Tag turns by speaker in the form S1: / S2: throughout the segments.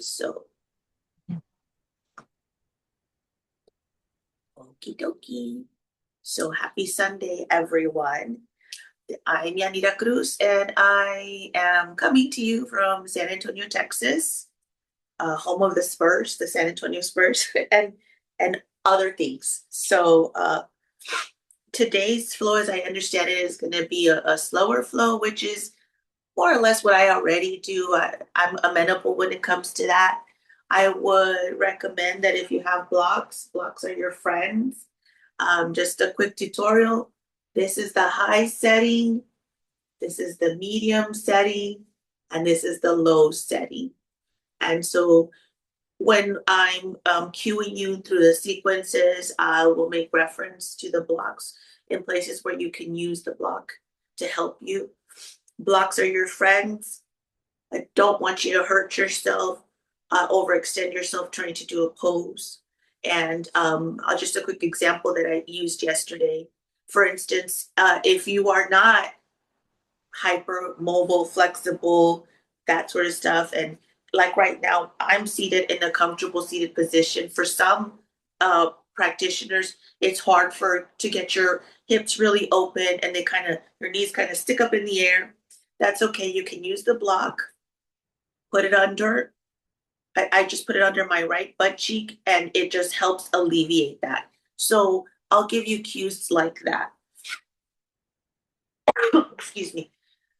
S1: So, okie dokie. So, happy Sunday, everyone. I'm Yanira Cruz, and I am coming to you from San Antonio, Texas, home of the Spurs, the San Antonio Spurs, and other things. So, today's flow, as I understand it, is going to be a slower flow, which is more or less what I already do. I'm amenable when it comes to that. I would recommend that if you have blocks are your friends. Just a quick tutorial. This is the high setting, this is the medium setting, and this is the low setting. And so when I'm cueing you through the sequences, I will make reference to the blocks in places where you can use the block to help you. Blocks are your friends. I don't want you to hurt yourself, overextend yourself trying to do a pose. And I'll just a quick example that I used yesterday. For instance, if you are not hyper mobile, flexible, that sort of stuff, and like right now, I'm seated in a comfortable seated position. For some practitioners, it's hard for to get your hips really open and they kind of your knees kind of stick up in the air. That's okay. You can use the block, put it under. I just put it under my right butt cheek and it just helps alleviate that. So I'll give you cues like that. Excuse me.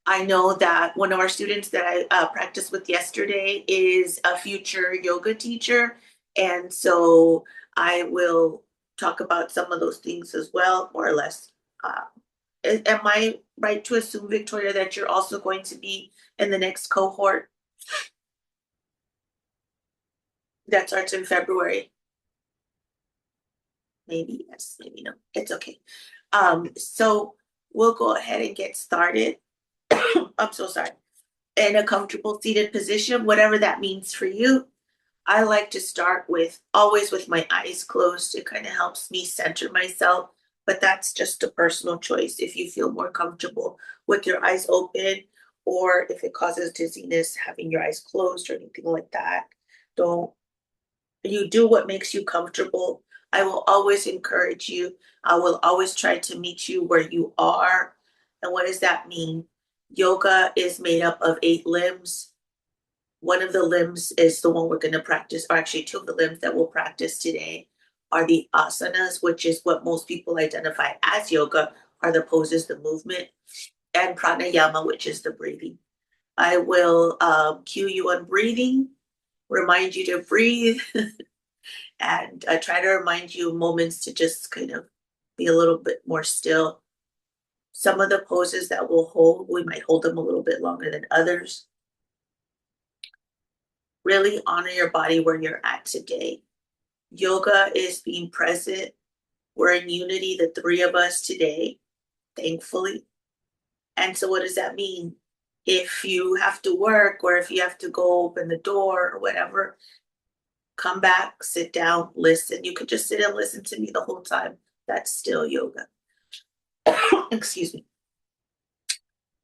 S1: I know that one of our students that I practiced with yesterday is a future yoga teacher. And so I will talk about some of those things as well, more or less. Uh, am I right to assume, Victoria, that you're also going to be in the next cohort that starts in February? Maybe yes, maybe no. It's okay. So we'll go ahead and get started. I'm so sorry. In a comfortable seated position, whatever that means for you. I like to start with always with my eyes closed. It kind of helps me center myself, but that's just a personal choice. If you feel more comfortable with your eyes open, or if it causes dizziness, having your eyes closed or anything like that, don't you do what makes you comfortable. I will always encourage you. I will always try to meet you where you are. And what does that mean? Yoga is made up of 8 limbs. One of the limbs is the one we're going to practice, or actually, 2 of the limbs that we'll practice today are the asanas, which is what most people identify as yoga, are the poses, the movement, and pranayama, which is the breathing. I will cue you on breathing, remind you to breathe, and try to remind you moments to just kind of be a little bit more still. Some of the poses that we'll hold, we might hold them a little bit longer than others. Really honor your body where you're at today. Yoga is being present. We're in unity, the 3 of us today, thankfully. And so, what does that mean? If you have to work or if you have to go open the door or whatever, come back, sit down, listen. You could just sit and listen to me the whole time. That's still yoga. Excuse me.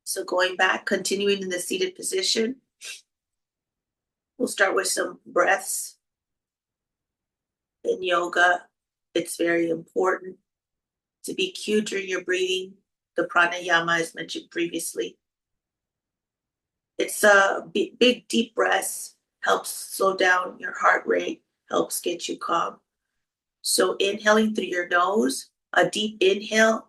S1: So going back, continuing in the seated position, we'll start with some breaths. In yoga, it's very important to be cued during your breathing. The pranayama, as mentioned previously. It's a big, deep breaths, helps slow down your heart rate, helps get you calm. So inhaling through your nose, a deep inhale.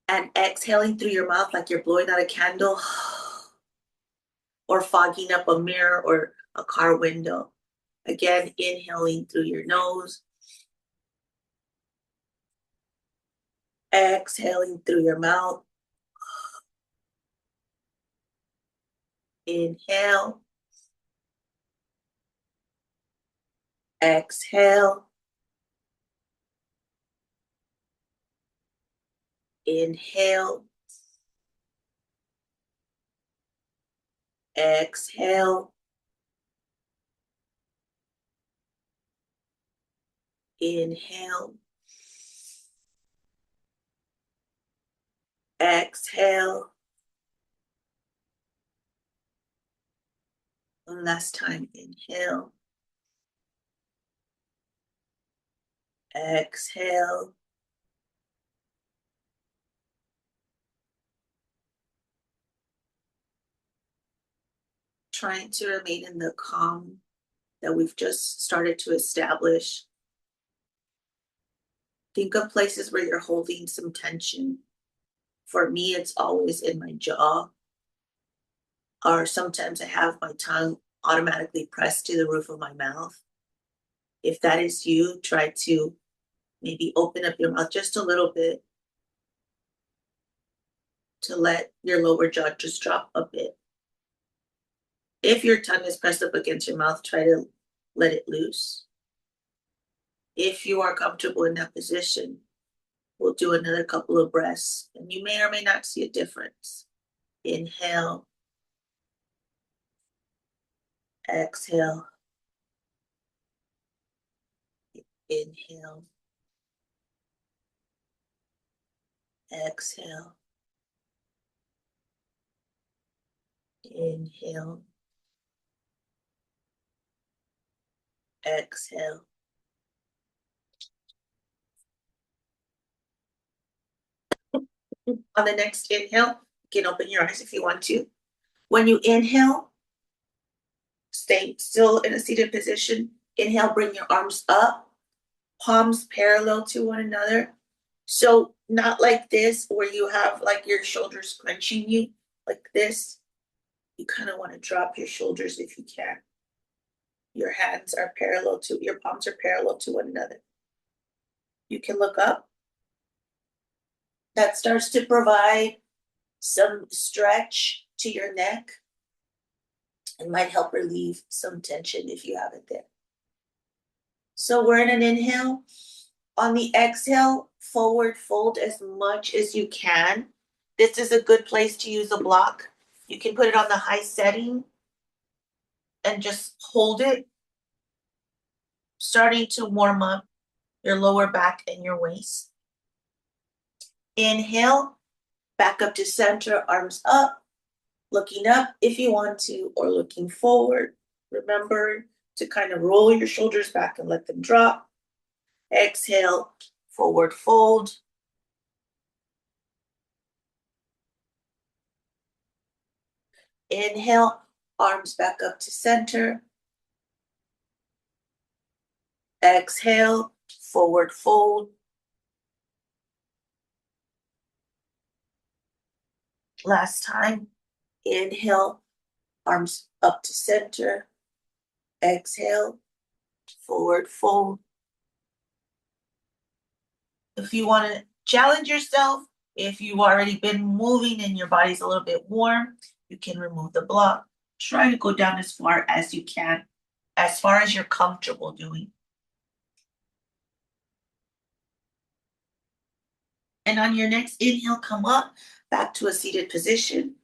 S1: And exhaling through your mouth like you're blowing out a candle or fogging up a mirror or a car window. Again, inhaling through your nose, exhaling through your mouth. Inhale, exhale, inhale, exhale, inhale, exhale, One last time, inhale. Exhale. Trying to remain in the calm that we've just started to establish. Think of places where you're holding some tension. For me, it's always in my jaw, or sometimes I have my tongue automatically pressed to the roof of my mouth. If that is you, try to maybe open up your mouth just a little bit to let your lower jaw just drop a bit. If your tongue is pressed up against your mouth, try to let it loose. If you are comfortable in that position, we'll do another couple of breaths, and you may or may not see a difference. Inhale, exhale, inhale, exhale, inhale, exhale. On the next inhale, you can open your eyes if you want to. When you inhale, stay still in a seated position. Inhale, bring your arms up, palms parallel to one another. So not like this, where you have like your shoulders crunching you, like this. You kind of want to drop your shoulders if you can. Your hands are parallel to, your palms are parallel to one another. You can look up. That starts to provide some stretch to your neck and might help relieve some tension if you have it there. So we're in an inhale. On the exhale, forward fold as much as you can. This is a good place to use a block. You can put it on the high setting and just hold it, starting to warm up your lower back and your waist. Inhale, back up to center, arms up, looking up if you want to, or looking forward. Remember to kind of roll your shoulders back and let them drop. Exhale, forward fold. Inhale, arms back up to center. Exhale, forward fold. Last time. Inhale, arms up to center. Exhale, forward fold. If you want to challenge yourself, if you've already been moving and your body's a little bit warm, you can remove the block. Try to go down as far as you can, as far as you're comfortable doing. And on your next inhale, come up, back to a seated position.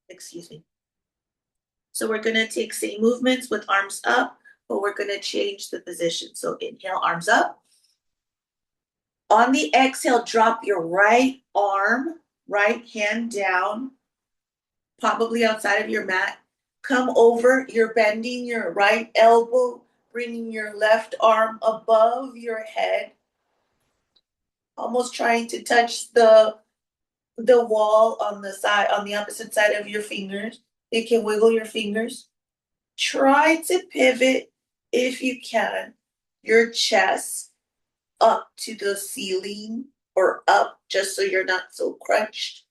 S1: Excuse me. So we're going to take same movements with arms up, but we're going to change the position. So inhale, arms up. On the exhale, drop your right arm, right hand down, probably outside of your mat. Come over, you're bending your right elbow, bringing your left arm above your head, almost trying to touch the wall on the side, on the opposite side of your fingers. You can wiggle your fingers. Try to pivot, if you can, your chest up to the ceiling or up just so you're not so crunched.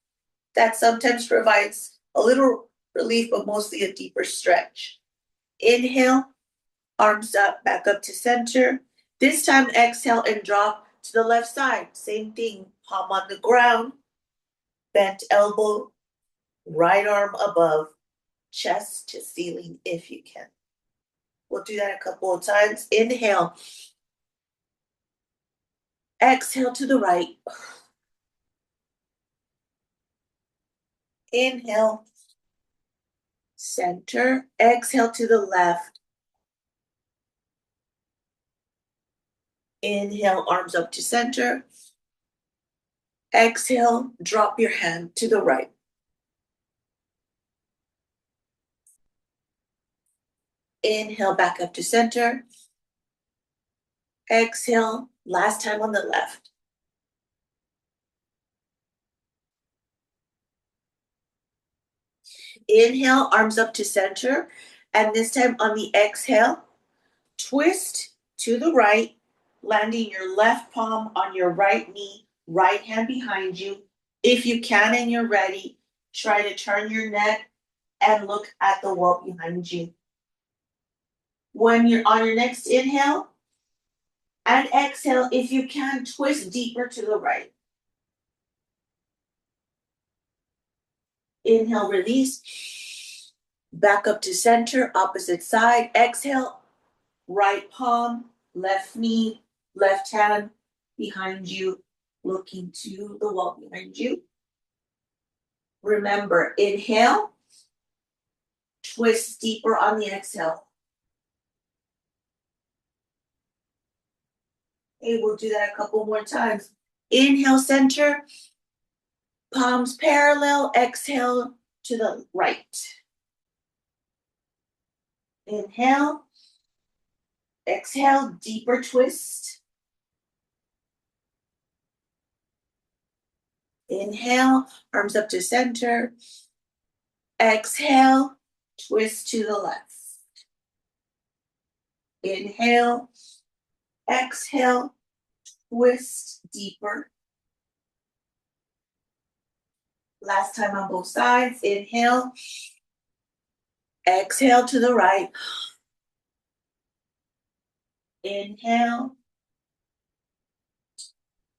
S1: That sometimes provides a little relief, but mostly a deeper stretch. Inhale, arms up, back up to center. This time, exhale and drop to the left side. Same thing, palm on the ground, bent elbow, right arm above, chest to ceiling if you can. We'll do that a couple of times. Inhale. Exhale to the right. Inhale. Center. Exhale to the left. Inhale, arms up to center. Exhale, drop your hand to the right. Inhale back up to center. Exhale, last time on the left. Inhale, arms up to center. And this time on the exhale, twist to the right, landing your left palm on your right knee, right hand behind you. If you can and you're ready, try to turn your neck and look at the wall behind you. When you're on your next inhale and exhale, if you can, twist deeper to the right. Inhale, release. Back up to center, opposite side. Exhale, right palm, left knee, left hand behind you, looking to the wall behind you. Remember, inhale, twist deeper on the exhale. Okay, we'll do that a couple more times. Inhale, center, palms parallel, exhale to the right. Inhale, exhale, deeper twist. Inhale, arms up to center. Exhale, twist to the left. Inhale, exhale, twist deeper. Last time on both sides. Inhale, exhale to the right. Inhale,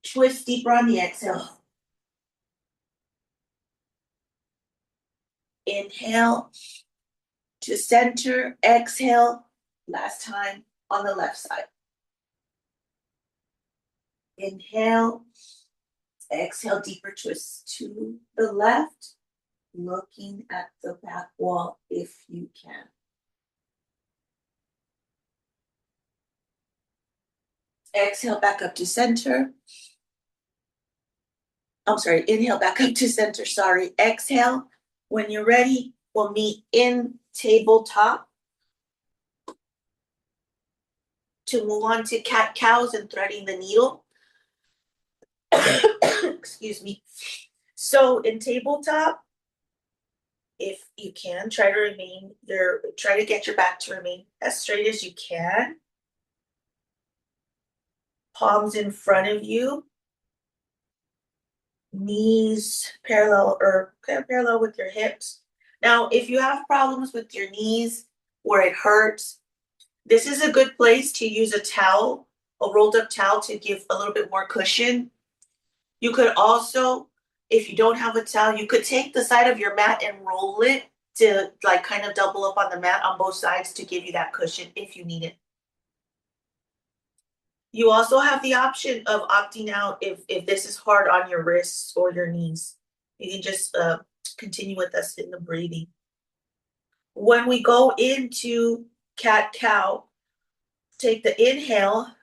S1: twist deeper on the exhale. Inhale to center, exhale, last time on the left side. Inhale, exhale, deeper twist to the left, looking at the back wall if you can. Exhale back up to center. I'm sorry, inhale back up to center, sorry. Exhale, when you're ready, we'll meet in tabletop to move on to cat-cows and threading the needle. Excuse me. So in tabletop, if you can, try to get your back to remain as straight as you can. Palms in front of you. Knees parallel or parallel with your hips. Now, if you have problems with your knees where it hurts, this is a good place to use a towel, a rolled up towel to give a little bit more cushion. You could also, if you don't have a towel, you could take the side of your mat and roll it to like kind of double up on the mat on both sides to give you that cushion if you need it. You also have the option of opting out if this is hard on your wrists or your knees. You can just continue with us in the breathing. When we go into cat-cow, take the inhale,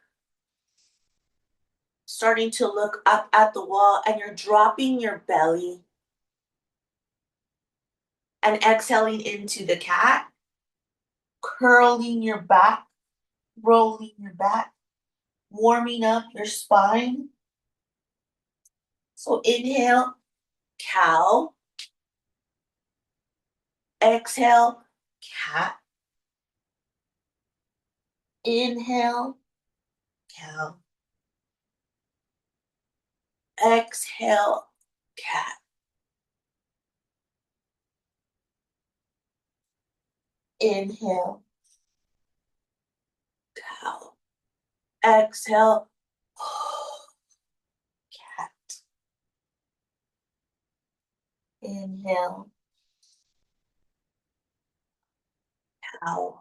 S1: starting to look up at the wall, and you're dropping your belly and exhaling into the cat, curling your back, rolling your back, warming up your spine. So inhale, cow. Exhale, cat. Inhale, cow. Exhale, cat. Inhale, cow. Exhale, cat. Inhale, cow.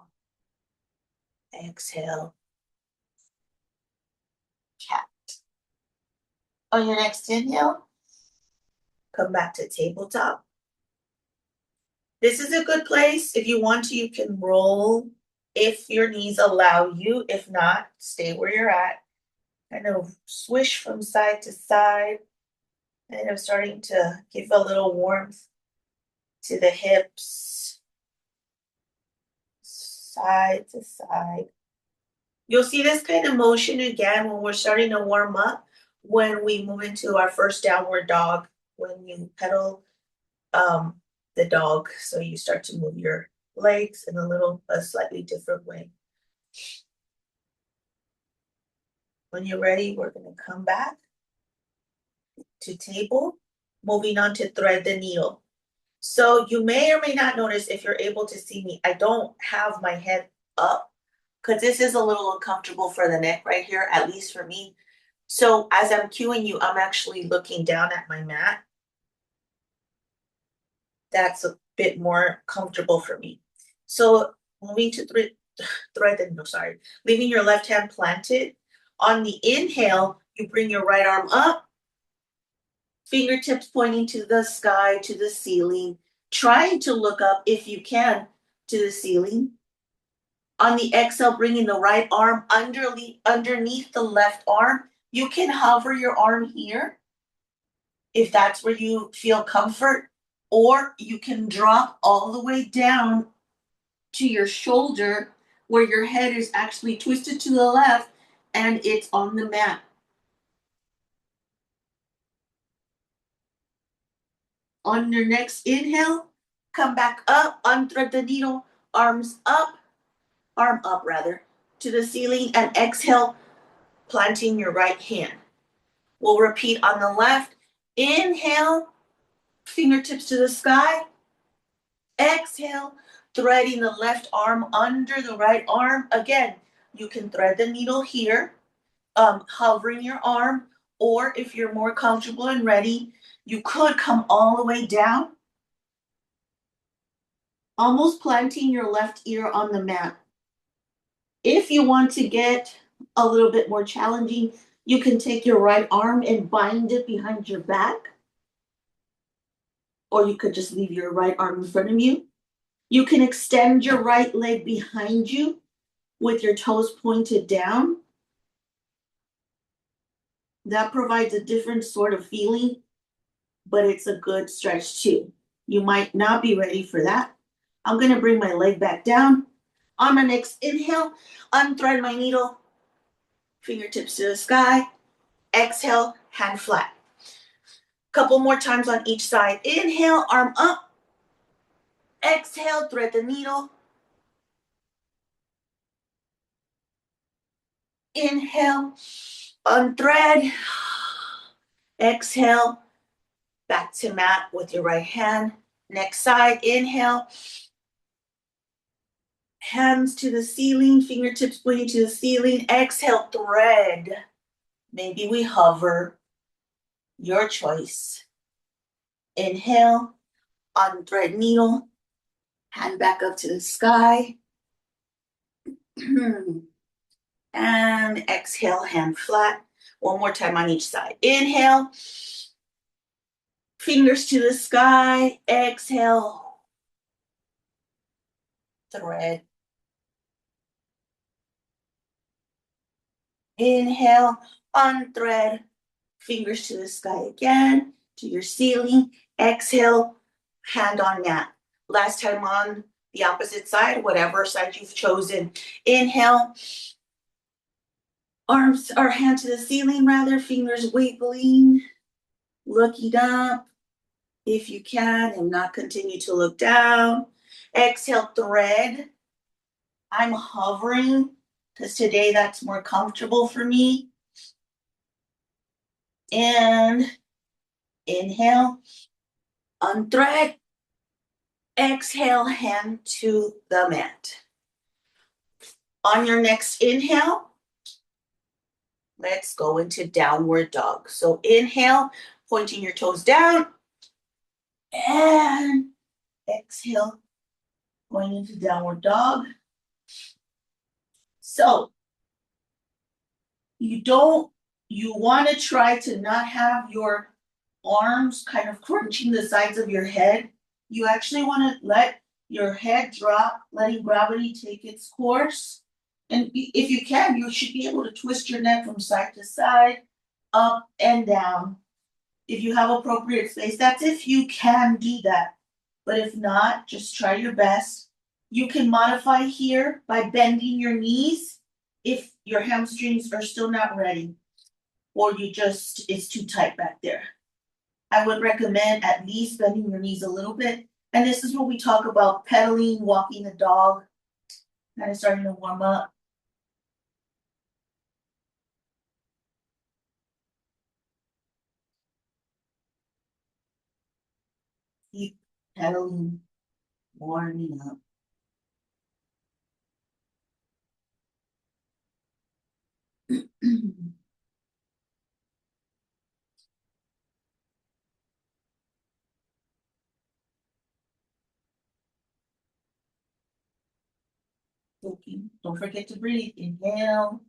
S1: Exhale, cat. On your next inhale, come back to tabletop. This is a good place. If you want to, you can roll if your knees allow you. If not, stay where you're at. Kind of swish from side to side. Kind of starting to give a little warmth to the hips. side to side. You'll see this kind of motion again when we're starting to warm up, when we move into our first downward dog, when you pedal the dog. So you start to move your legs in a slightly different way. When you're ready, we're going to come back to table, moving on to thread the needle. So you may or may not notice, if you're able to see me, I don't have my head up because this is a little uncomfortable for the neck right here, at least for me. So as I'm cueing you, I'm actually looking down at my mat. That's a bit more comfortable for me. So moving to thread the needle, sorry. Leaving your left hand planted. On the inhale, you bring your right arm up, fingertips pointing to the sky, to the ceiling, trying to look up if you can to the ceiling. On the exhale, bringing the right arm underneath the left arm. You can hover your arm here if that's where you feel comfort, or you can drop all the way down to your shoulder where your head is actually twisted to the left and it's on the mat. On your next inhale, come back up, unthread the needle, arm up rather, to the ceiling, and exhale, planting your right hand. We'll repeat on the left. Inhale, fingertips to the sky. Exhale, threading the left arm under the right arm. Again, you can thread the needle here, hovering your arm, or if you're more comfortable and ready, you could come all the way down, almost planting your left ear on the mat. If you want to get a little bit more challenging, you can take your right arm and bind it behind your back, or you could just leave your right arm in front of you. You can extend your right leg behind you with your toes pointed down. That provides a different sort of feeling, but it's a good stretch too. You might not be ready for that. I'm going to bring my leg back down. On my next inhale, unthread my needle, fingertips to the sky. Exhale, hand flat. Couple more times on each side. Inhale, arm up. Exhale, thread the needle. Inhale, unthread. Exhale, back to mat with your right hand. Next side, inhale. Hands to the ceiling, fingertips pointing to the ceiling. Exhale, thread. Maybe we hover. Your choice. Inhale, unthread needle. Hand back up to the sky. And exhale, hand flat. One more time on each side. Inhale, fingers to the sky. Exhale, thread. Inhale, unthread, fingers to the sky again, to your ceiling. Exhale, hand on mat. Last time on the opposite side, whatever side you've chosen. Inhale, arms or hand to the ceiling rather, fingers wiggling, looking up if you can, and not continue to look down. Exhale, thread. I'm hovering because today that's more comfortable for me. And inhale, unthread. Exhale, hand to the mat. On your next inhale, let's go into downward dog. So inhale, pointing your toes down. And exhale, going into downward dog. So you want to try to not have your arms kind of crunching the sides of your head. You actually want to let your head drop, letting gravity take its course. And if you can, you should be able to twist your neck from side to side, up and down. If you have appropriate space, that's if you can do that. But if not, just try your best. You can modify here by bending your knees if your hamstrings are still not ready, or it's too tight back there. I would recommend at least bending your knees a little bit. And this is where we talk about pedaling, walking the dog, kind of starting to warm up. Keep pedaling, warming up. Don't forget to breathe. Inhale,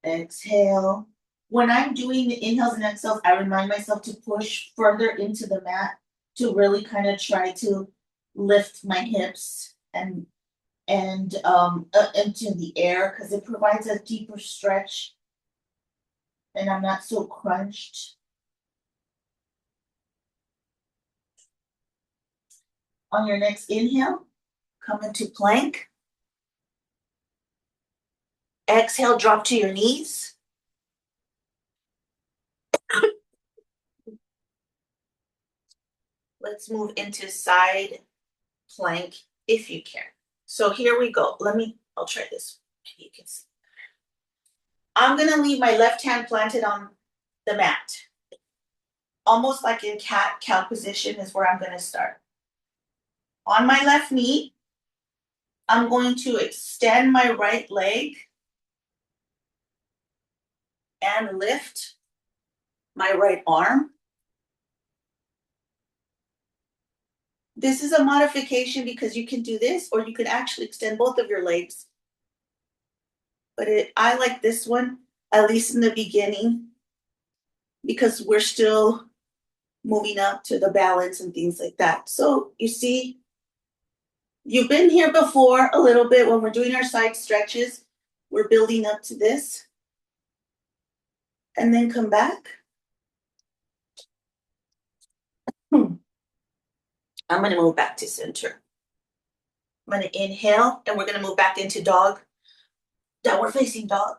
S1: exhale. When I'm doing the inhales and exhales, I remind myself to push further into the mat to really kind of try to lift my hips and into the air because it provides a deeper stretch and I'm not so crunched. On your next inhale, come into plank. Exhale, drop to your knees. Let's move into side plank if you can. So here we go. I'll try this. You can see. I'm gonna leave my left hand planted on the mat. Almost like in cat-cow position is where I'm gonna start. On my left knee, I'm going to extend my right leg and lift my right arm. This is a modification because you can do this or you can actually extend both of your legs. But I like this one, at least in the beginning, because we're still moving up to the balance and things like that. So you see, you've been here before a little bit when we're doing our side stretches. We're building up to this. And then come back. I'm going to move back to center. I'm going to inhale, and we're going to move back into downward facing dog.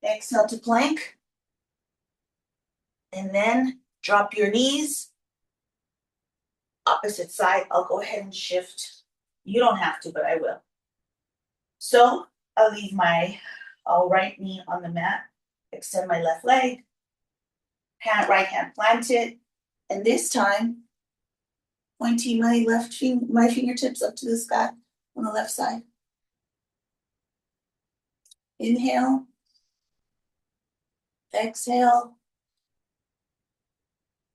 S1: Exhale to plank. And then drop your knees. Opposite side, I'll go ahead and shift. You don't have to, but I will. So I'll leave my right knee on the mat, extend my left leg, right hand planted, and this time pointing my fingertips up to the sky on the left side. Inhale, exhale,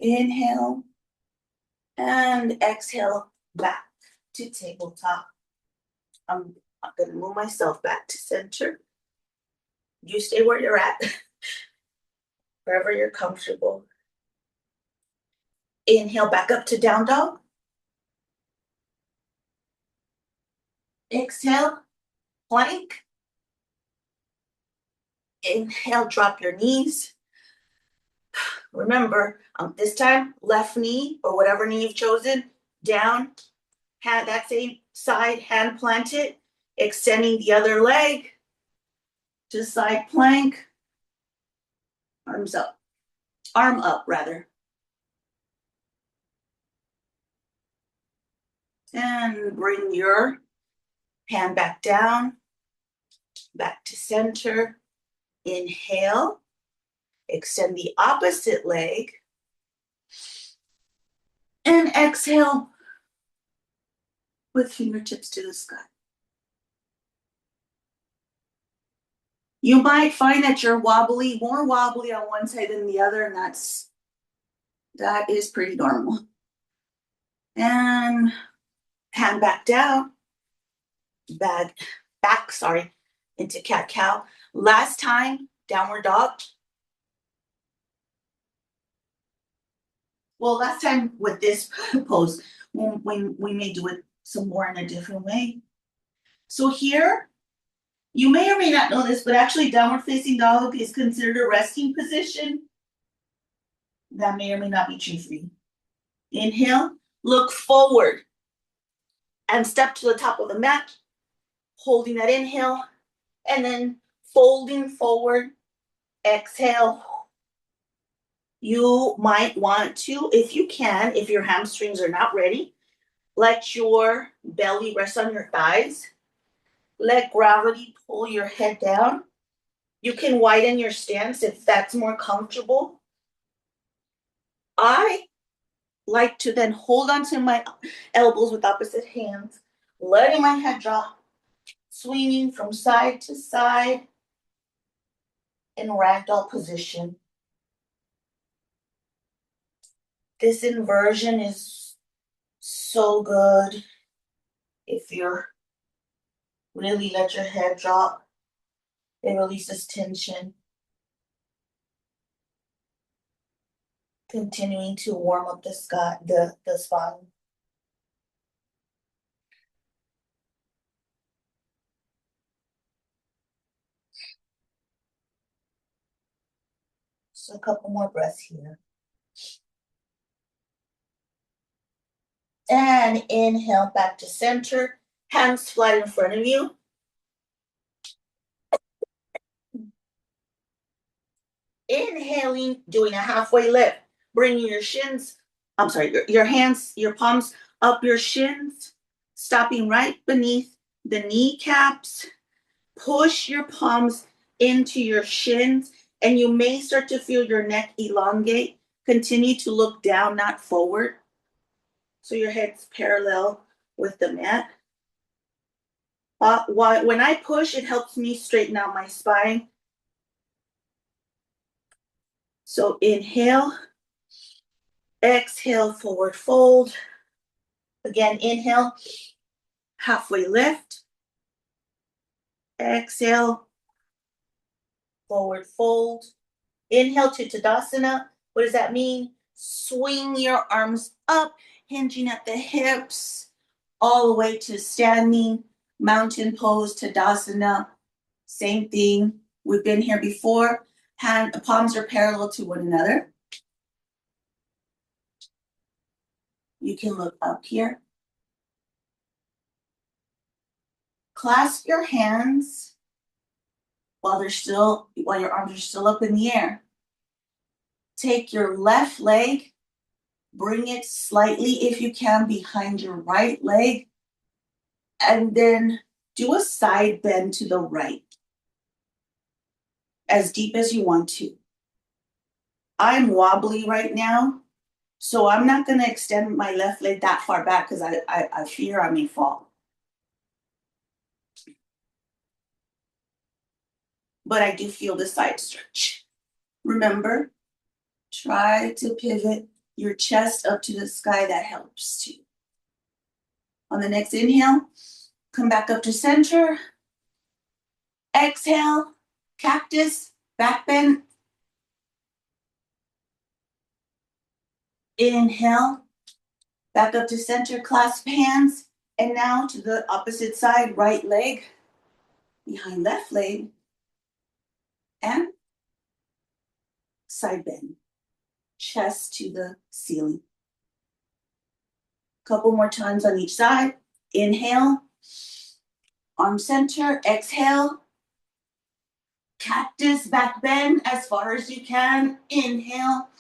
S1: inhale, and exhale back to tabletop. I'm going to move myself back to center. You stay where you're at, wherever you're comfortable. Inhale back up to down dog. Exhale, plank. Inhale, drop your knees. Remember, this time, left knee or whatever knee you've chosen, down, hand that same side, hand planted, extending the other leg to side plank, arm up rather. And bring your hand back down, back to center. Inhale, extend the opposite leg, and exhale with fingertips to the sky. You might find that you're more wobbly on one side than the other, and that is pretty normal. And hand back down, back, into cat-cow. Last time, downward dog. Well, last time with this pose, we may do it some more in a different way. So here, you may or may not know this, but actually downward facing dog is considered a resting position. That may or may not be true for you. Inhale, look forward and step to the top of the mat, holding that inhale, and then folding forward. Exhale. You might want to, if you can, if your hamstrings are not ready, let your belly rest on your thighs. Let gravity pull your head down. You can widen your stance if that's more comfortable. I like to then hold onto my elbows with opposite hands, letting my head drop, swinging from side to side in ragdoll position. This inversion is so good if you're really let your head drop. It releases tension. Continuing to warm up the spine. So a couple more breaths here. And inhale back to center. Hands flat in front of you. Inhaling, doing a halfway lift. Bringing your shins, your hands, your palms up your shins. Stopping right beneath the kneecaps. Push your palms into your shins, and you may start to feel your neck elongate. Continue to look down, not forward. So your head's parallel with the mat. When I push, it helps me straighten out my spine. So inhale, exhale, forward fold. Again, inhale, halfway lift. Exhale, forward fold. Inhale to Tadasana. What does that mean? Swing your arms up, hinging at the hips, all the way to standing mountain pose, Tadasana. Same thing. We've been here before. Palms are parallel to one another. You can look up here. Clasp your hands while your arms are still up in the air. Take your left leg, bring it slightly, if you can, behind your right leg, and then do a side bend to the right, as deep as you want to. I'm wobbly right now, so I'm not going to extend my left leg that far back because I fear I may fall. But I do feel the side stretch. Remember, try to pivot your chest up to the sky. That helps too. On the next inhale, come back up to center. Exhale, cactus, back bend. Inhale, back up to center, clasp hands. And now to the opposite side, right leg behind left leg. And side bend, chest to the ceiling. Couple more times on each side. Inhale, arm center, exhale, cactus, back bend as far as you can. Inhale,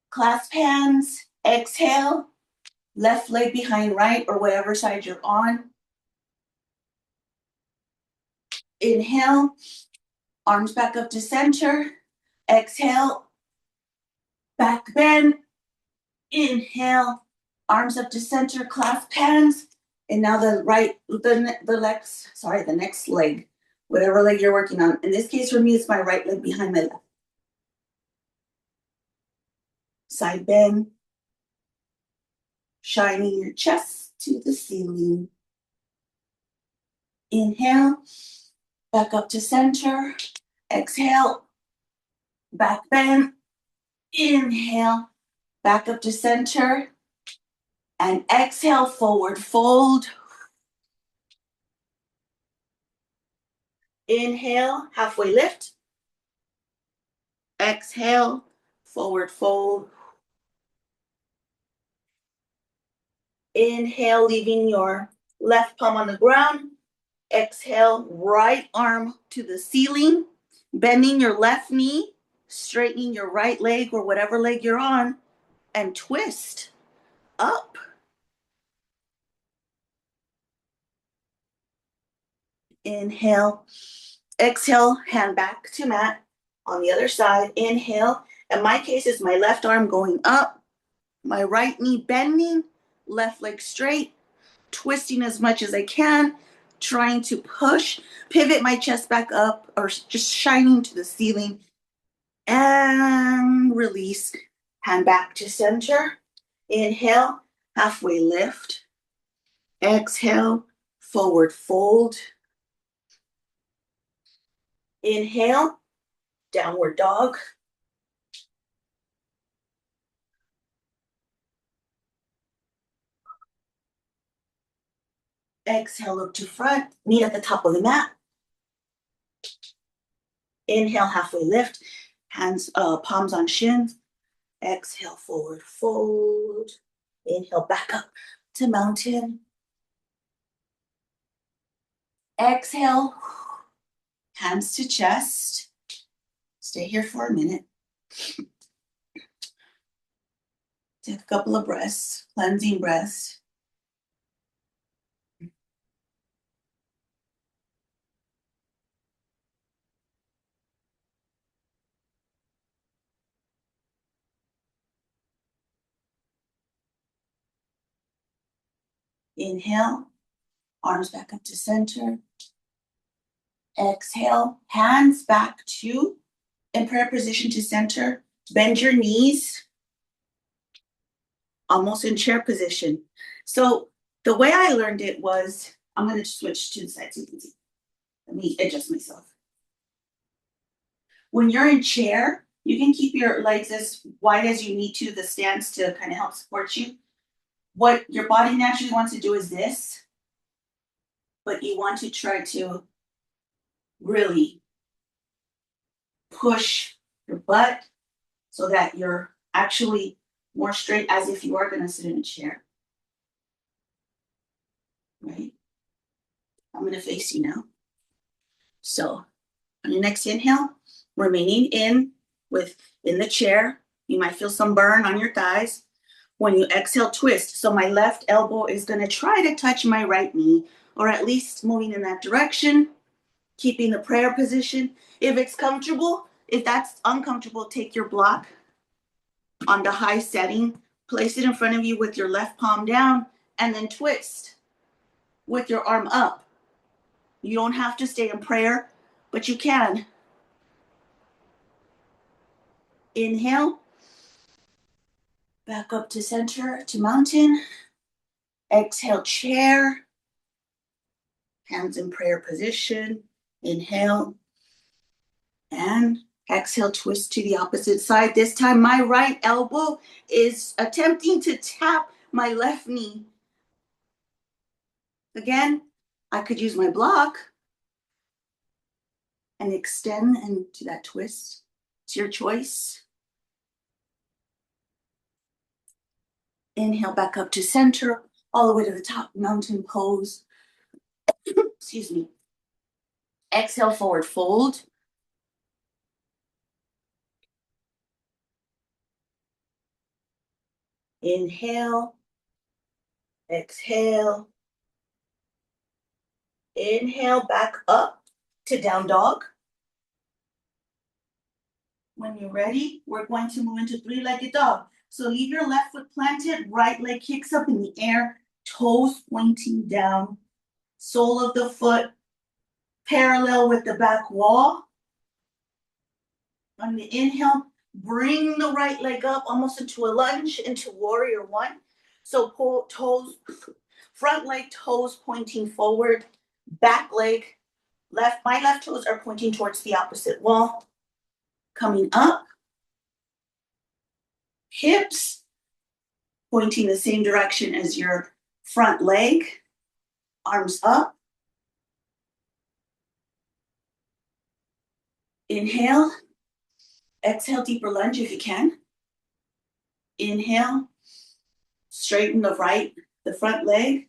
S1: clasp hands, exhale, left leg behind right or whatever side you're on. Inhale, arms back up to center, exhale, back bend, inhale, arms up to center, clasp hands, and now the next leg, whatever leg you're working on. In this case for me, it's my right leg behind my left. Side bend, shining your chest to the ceiling. Inhale, back up to center, exhale, back bend, inhale, back up to center, and exhale, forward fold. Inhale, halfway lift. Exhale, forward fold. Inhale, leaving your left palm on the ground. Exhale, right arm to the ceiling, bending your left knee, straightening your right leg or whatever leg you're on, and twist up. Inhale, exhale, hand back to mat. On the other side, inhale. In my case, it's my left arm going up, my right knee bending, left leg straight, twisting as much as I can, trying to push, pivot my chest back up, or just shining to the ceiling, and release. Hand back to center. Inhale, halfway lift. Exhale, forward fold. Inhale, downward dog. Exhale, look to front, knee at the top of the mat. Inhale, halfway lift, hands, palms on shins. Exhale, forward fold. Inhale, back up to mountain. Exhale, hands to chest. Stay here for a minute. Take a couple of breaths, cleansing breaths. Inhale, arms back up to center. Exhale, hands back to in prayer position to center. Bend your knees, almost in chair position. So the way I learned it was, I'm going to switch to the side so you can see. Let me adjust myself. When you're in chair, you can keep your legs as wide as you need to, the stance to kind of help support you. What your body naturally wants to do is this, but you want to try to really push your butt so that you're actually more straight as if you are going to sit in a chair. Right? I'm going to face you now. So on your next inhale, remaining in the chair. You might feel some burn on your thighs. When you exhale, twist. So my left elbow is going to try to touch my right knee, or at least moving in that direction, keeping the prayer position. If it's comfortable, if that's uncomfortable, take your block on the high setting, place it in front of you with your left palm down, and then twist with your arm up. You don't have to stay in prayer, but you can. Inhale, back up to center, to mountain. Exhale, chair, hands in prayer position. Inhale, and exhale, twist to the opposite side. This time, my right elbow is attempting to tap my left knee. Again, I could use my block and extend into that twist. It's your choice. Inhale, back up to center, all the way to the top, mountain pose. Excuse me. Exhale, forward fold. Inhale, exhale. Inhale, back up to down dog. When you're ready, we're going to move into three-legged dog. So leave your left foot planted, right leg kicks up in the air, toes pointing down, sole of the foot parallel with the back wall. On the inhale, bring the right leg up almost into a lunge, into warrior one. So pull toes, front leg toes pointing forward, back leg, my left toes are pointing towards the opposite wall. Coming up, hips pointing the same direction as your front leg, arms up. Inhale, exhale, deeper lunge if you can. Inhale, straighten the right the front leg,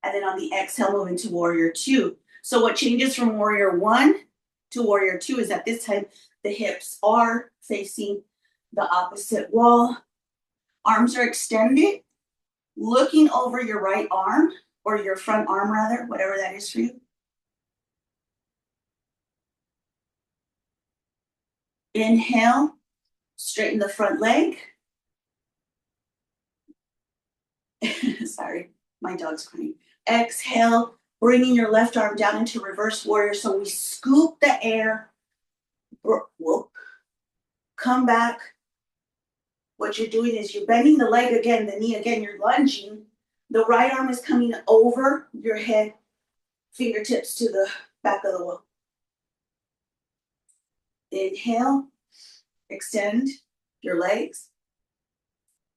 S1: and then on the exhale, move into warrior two. So what changes from warrior one to warrior two is that this time the hips are facing the opposite wall. Arms are extended, looking over your right arm, or your front arm rather, whatever that is for you. Inhale, straighten the front leg. Sorry, my dog's crying. Exhale, bringing your left arm down into reverse warrior. So we scoop the air. Whoop. Come back. What you're doing is you're bending the leg again, the knee again, you're lunging. The right arm is coming over your head, fingertips to the back of the wall. Inhale, extend your legs.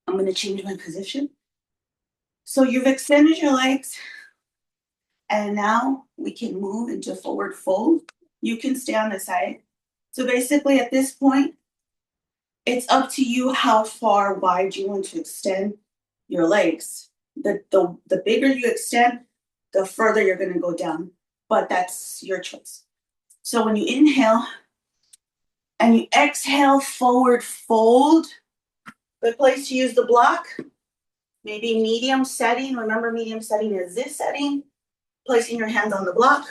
S1: I'm going to change my position. So you've extended your legs, and now we can move into forward fold. You can stay on the side. So basically at this point, it's up to you how far wide you want to extend your legs. The bigger you extend, the further you're going to go down, but that's your choice. So when you inhale and you exhale, forward fold. Good place to use the block. Maybe medium setting. Remember, medium setting is this setting. Placing your hands on the block.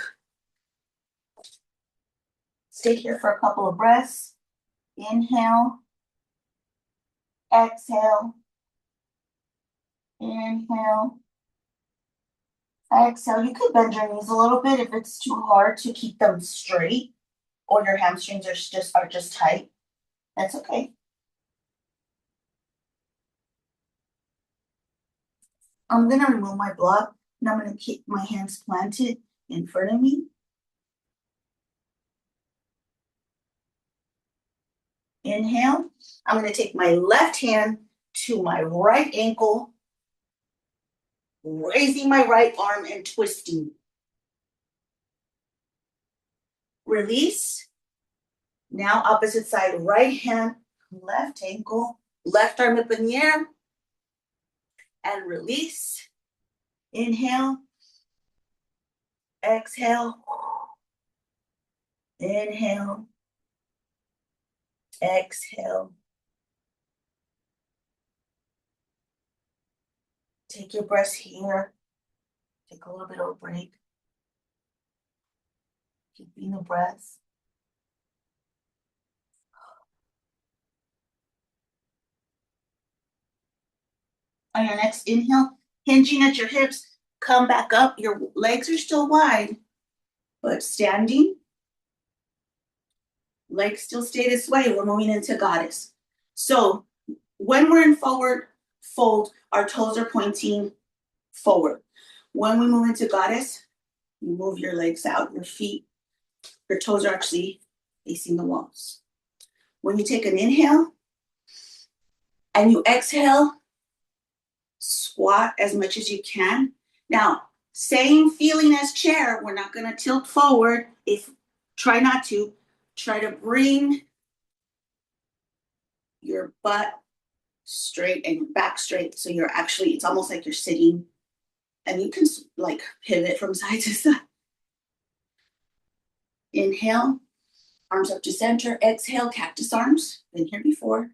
S1: Stay here for a couple of breaths. Inhale. Exhale. Inhale. Exhale. You could bend your knees a little bit if it's too hard to keep them straight, or your hamstrings are just tight. That's okay. I'm gonna remove my block, and I'm gonna keep my hands planted in front of me. Inhale. I'm gonna take my left hand to my right ankle, raising my right arm and twisting. Release. Now opposite side, right hand, left ankle, left arm up in the air, and release. Inhale. Exhale. Inhale. Exhale. Take your breaths here. Take a little bit of a break. Keeping the breath. On your next inhale, hinging at your hips, come back up. Your legs are still wide, but standing. Legs still stay this way. We're moving into goddess. So when we're in forward fold, our toes are pointing forward. When we move into goddess, you move your legs out, your feet, your toes are actually facing the walls. When you take an inhale and you exhale, squat as much as you can. Now, same feeling as chair, we're not going to tilt forward. Try not to. Try to bring your butt straight and your back straight. So it's almost like you're sitting, and you can like pivot from side to side. Inhale, arms up to center. Exhale, cactus arms. Been here before.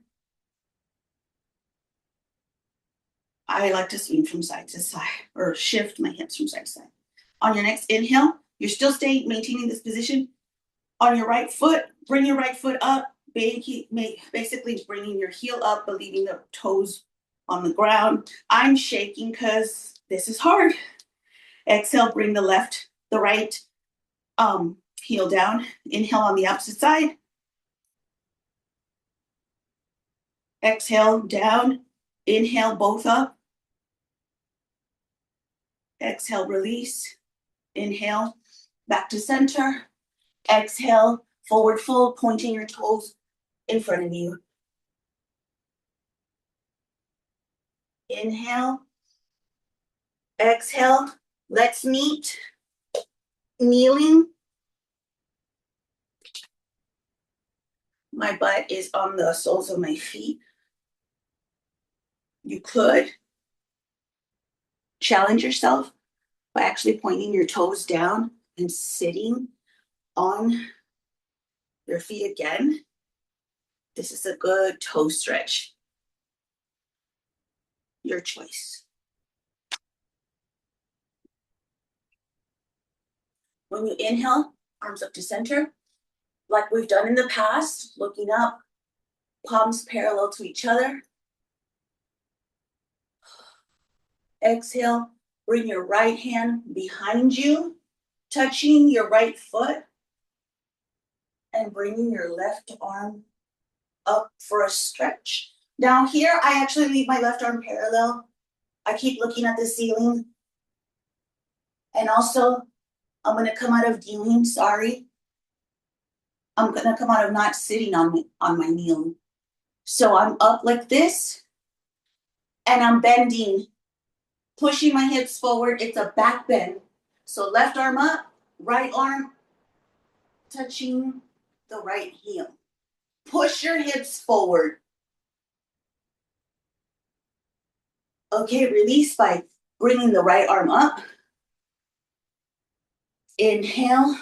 S1: I like to swing from side to side, or shift my hips from side to side. On your next inhale, you're still maintaining this position. On your right foot, bring your right foot up, basically bringing your heel up, but leaving the toes on the ground. I'm shaking because this is hard. Exhale, bring the right heel down. Inhale on the opposite side. Exhale, down. Inhale, both up. Exhale, release. Inhale, back to center. Exhale, forward fold, pointing your toes in front of you. Inhale. Exhale. Let's meet. Kneeling. My butt is on the soles of my feet. You could challenge yourself by actually pointing your toes down and sitting on your feet again. This is a good toe stretch. Your choice. When you inhale, arms up to center, like we've done in the past, looking up, palms parallel to each other. Exhale, bring your right hand behind you, touching your right foot, and bringing your left arm up for a stretch. Now here, I actually leave my left arm parallel. I keep looking at the ceiling. And also, I'm gonna come out of kneeling, sorry. I'm gonna come out of not sitting on my knee. So I'm up like this, and I'm bending, pushing my hips forward. It's a back bend. So left arm up, right arm touching the right heel. Push your hips forward. Okay, release by bringing the right arm up. Inhale.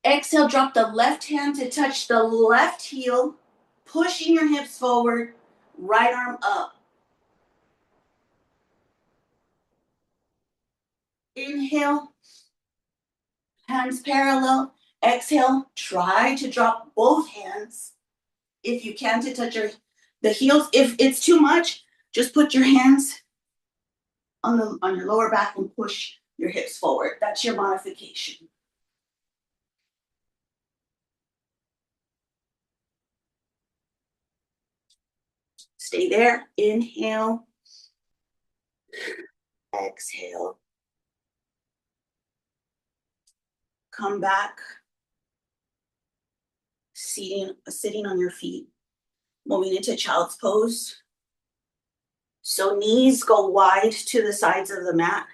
S1: Exhale, drop the left hand to touch the left heel, pushing your hips forward, right arm up. Inhale, hands parallel. Exhale, try to drop both hands. If you can, to touch the heels. If it's too much, just put your hands on your lower back and push your hips forward. That's your modification. Stay there. Inhale. Exhale. Come back. Sitting on your feet. Moving into child's pose. So knees go wide to the sides of the mat.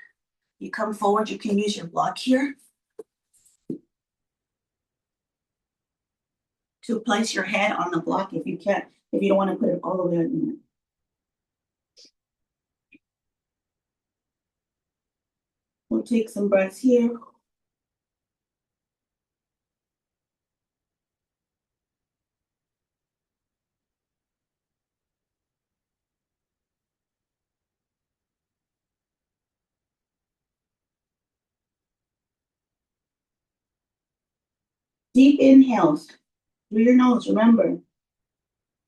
S1: You come forward, you can use your block here to place your head on the block if you can't, if you don't want to put it all the way in. We'll take some breaths here. Deep inhales through your nose, remember.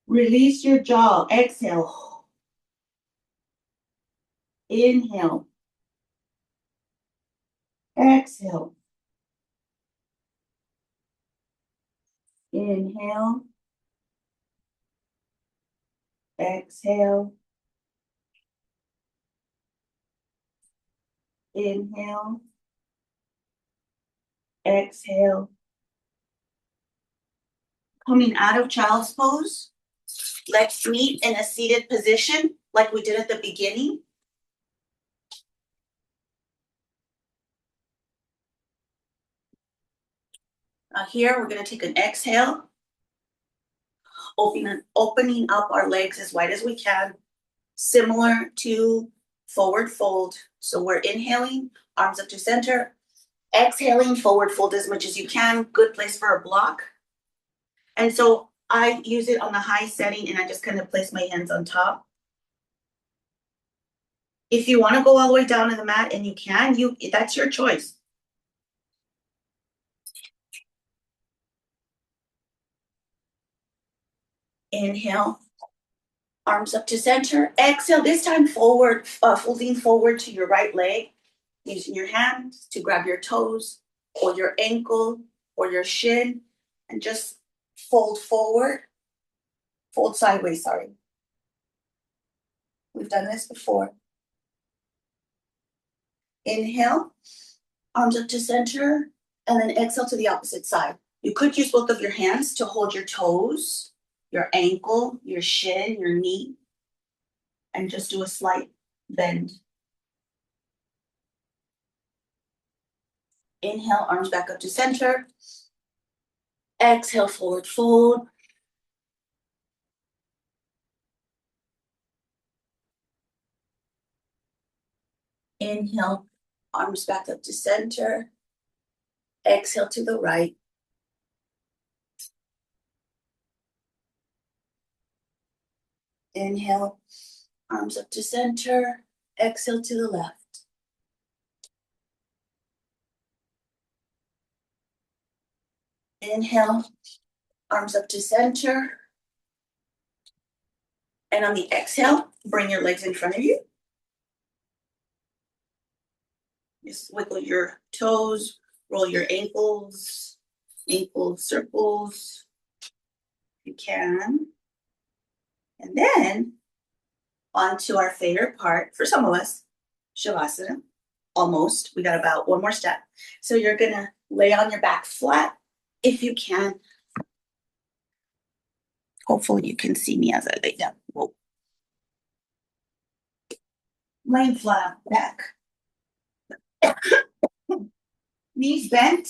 S1: Release your jaw, exhale. Inhale. Exhale. Inhale. Exhale. Inhale. Exhale. Coming out of child's pose, let's meet in a seated position like we did at the beginning. Here, we're going to take an exhale, opening up our legs as wide as we can, similar to forward fold. So we're inhaling, arms up to center, exhaling, forward fold as much as you can. Good place for a block. And so I use it on the high setting, and I just kind of place my hands on top. If you want to go all the way down to the mat, and you can, that's your choice. Inhale, arms up to center. Exhale, this time forward, folding forward to your right leg, using your hands to grab your toes or your ankle or your shin, and just fold forward, fold sideways, sorry. We've done this before. Inhale, arms up to center, and then exhale to the opposite side. You could use both of your hands to hold your toes, your ankle, your shin, your knee, and just do a slight bend. Inhale, arms back up to center. Exhale, forward fold. Inhale, arms back up to center. Exhale to the right. Inhale, arms up to center. Exhale to the left. Inhale, arms up to center. And on the exhale, bring your legs in front of you. Just wiggle your toes, roll your ankles, ankle circles, if you can. And then onto our favorite part, for some of us, Shavasana. Almost, we got about one more step. So you're gonna lay on your back flat if you can. Hopefully you can see me as I lay down. Whoa. Laying flat on the back. Knees bent.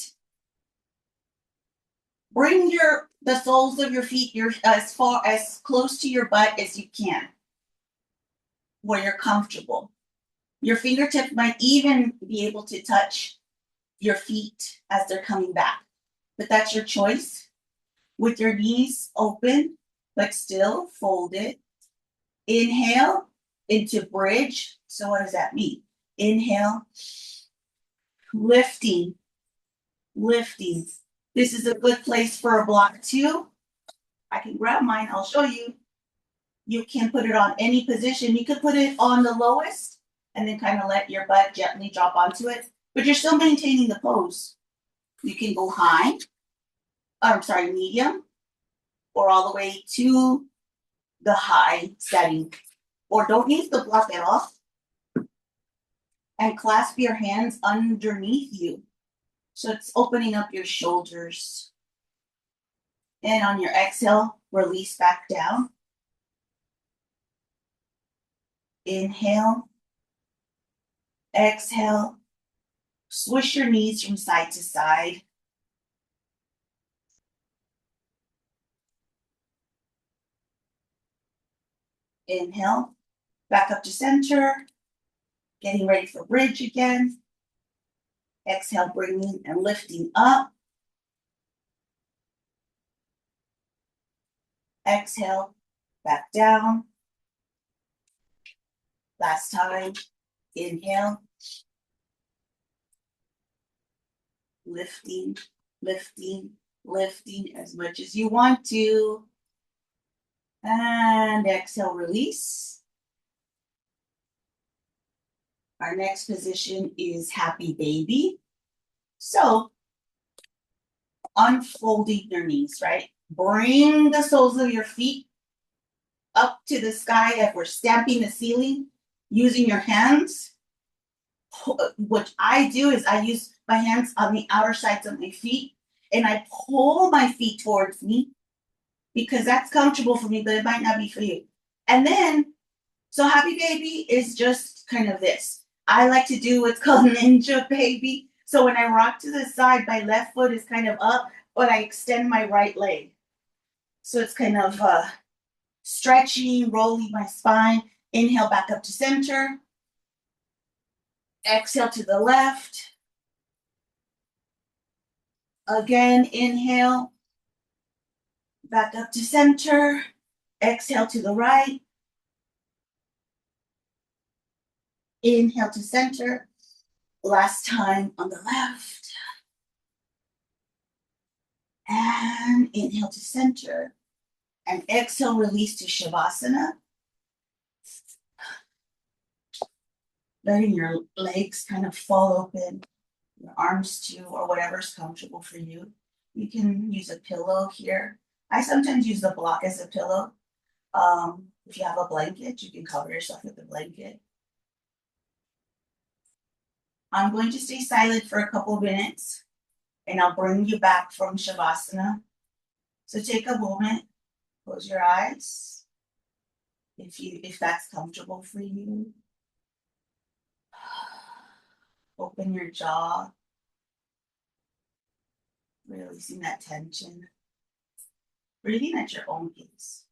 S1: Bring the soles of your feet as far as close to your butt as you can, where you're comfortable. Your fingertips might even be able to touch your feet as they're coming back, but that's your choice. With your knees open, but still folded. Inhale into bridge. So what does that mean? Inhale, lifting. This is a good place for a block too. I can grab mine, I'll show you. You can put it on any position. You could put it on the lowest and then kind of let your butt gently drop onto it, but you're still maintaining the pose. You can go high, medium, or all the way to the high setting, or don't use the block at all. And clasp your hands underneath you. So it's opening up your shoulders. And on your exhale, release back down. Inhale. Exhale. Swish your knees from side to side. Inhale. Back up to center. Getting ready for bridge again. Exhale, bringing and lifting up. Exhale, back down. Last time. Inhale. Lifting as much as you want to. And exhale, release. Our next position is happy baby. So, unfolding your knees, right? Bring the soles of your feet up to the sky as we're stamping the ceiling using your hands. What I do is I use my hands on the outer sides of my feet and I pull my feet towards me because that's comfortable for me, but it might not be for you. And then, so happy baby is just kind of this. I like to do what's called ninja baby. So when I rock to the side, my left foot is kind of up, but I extend my right leg. So it's kind of stretching, rolling my spine. Inhale back up to center. Exhale to the left. Again, inhale. Back up to center. Exhale to the right. Inhale to center. Last time on the left. And inhale to center. And exhale, release to Shavasana. Letting your legs kind of fall open, your arms too, or whatever's comfortable for you. You can use a pillow here. I sometimes use the block as a pillow. If you have a blanket, you can cover yourself with the blanket. I'm going to stay silent for a couple of minutes, and I'll bring you back from Shavasana. So take a moment, close your eyes, if that's comfortable for you. Open your jaw, releasing that tension. Breathing at your own pace.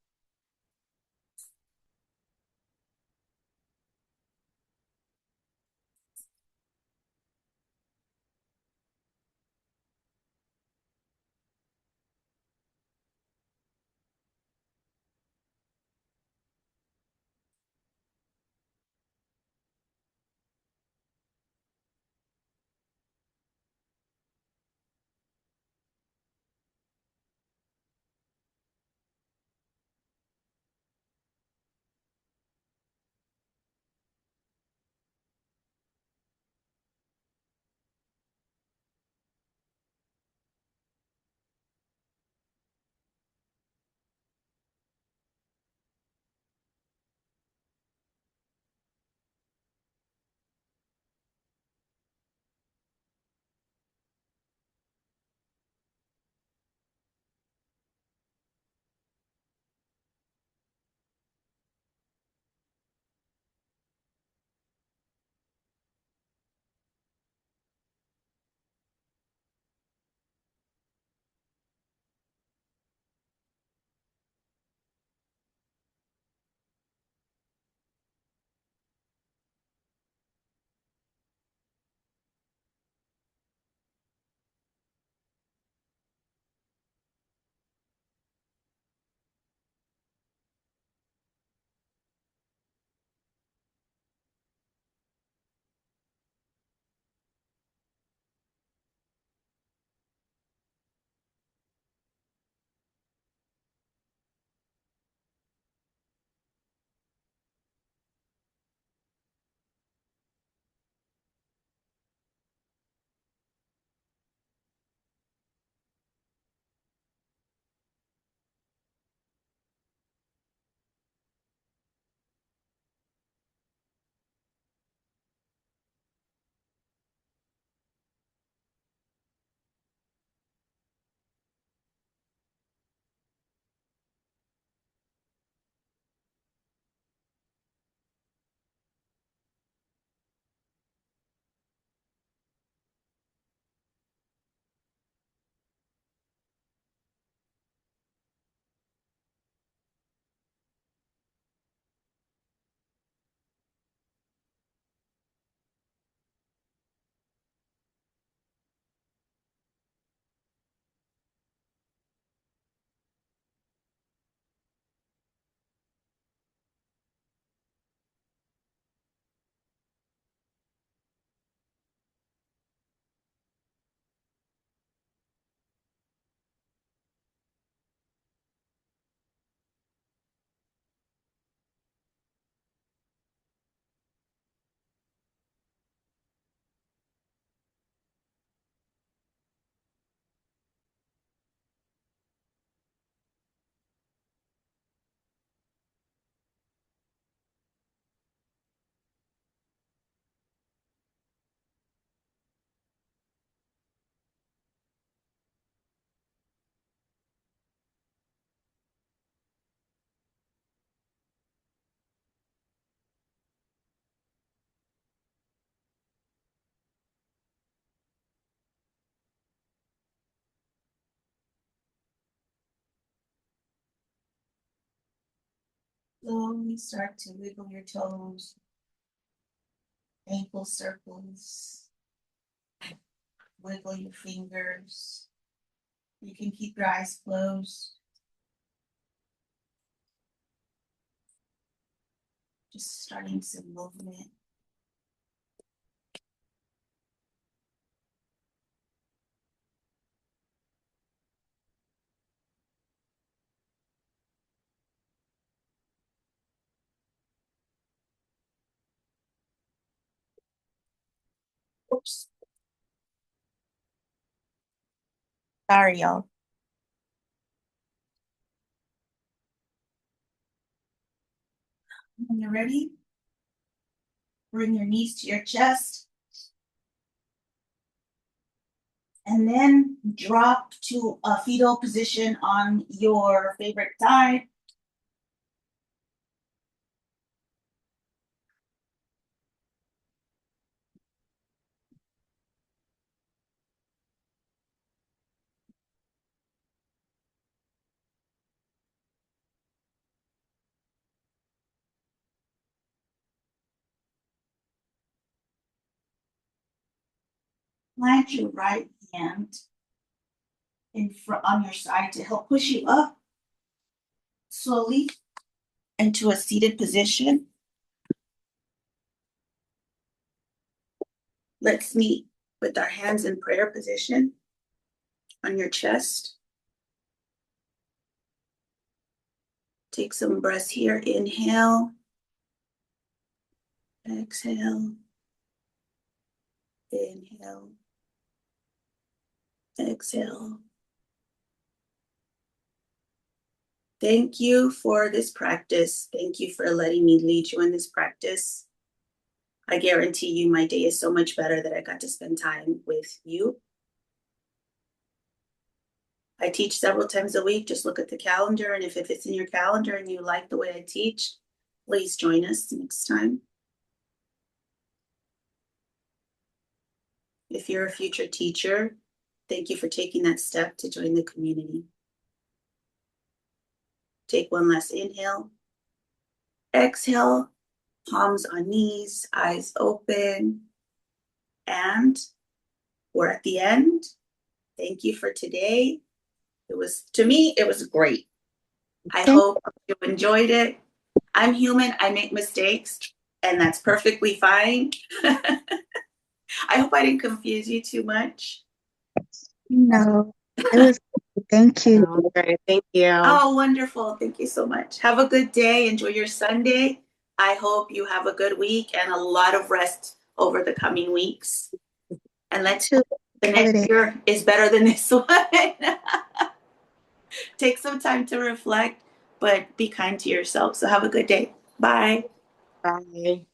S1: Slowly start to wiggle your toes, ankle circles, wiggle your fingers. You can keep your eyes closed. Just starting some movement. Oops. Sorry, y'all. When you're ready, bring your knees to your chest. And then drop to a fetal position on your favorite side. Plant your right hand in front on your side to help push you up slowly into a seated position. Let's meet with our hands in prayer position on your chest. Take some breaths here. Inhale, exhale, inhale, exhale. Thank you for this practice. Thank you for letting me lead you in this practice. I guarantee you my day is so much better that I got to spend time with you. I teach several times a week. Just look at the calendar, and if it fits in your calendar and you like the way I teach, please join us next time. If you're a future teacher, thank you for taking that step to join the community. Take one last inhale. Exhale, palms on knees, eyes open. And we're at the end. Thank you for today. To me, it was great. I hope you enjoyed it. I'm human, I make mistakes, and that's perfectly fine. I hope I didn't confuse you too much.
S2: No, it was. Thank you.
S3: Oh, great. Thank you.
S1: Oh, wonderful. Thank you so much. Have a good day. Enjoy your Sunday. I hope you have a good week and a lot of rest over the coming weeks. And let's hope the next year is better than this one. Take some time to reflect, but be kind to yourself. So have a good day. Bye.
S3: Bye.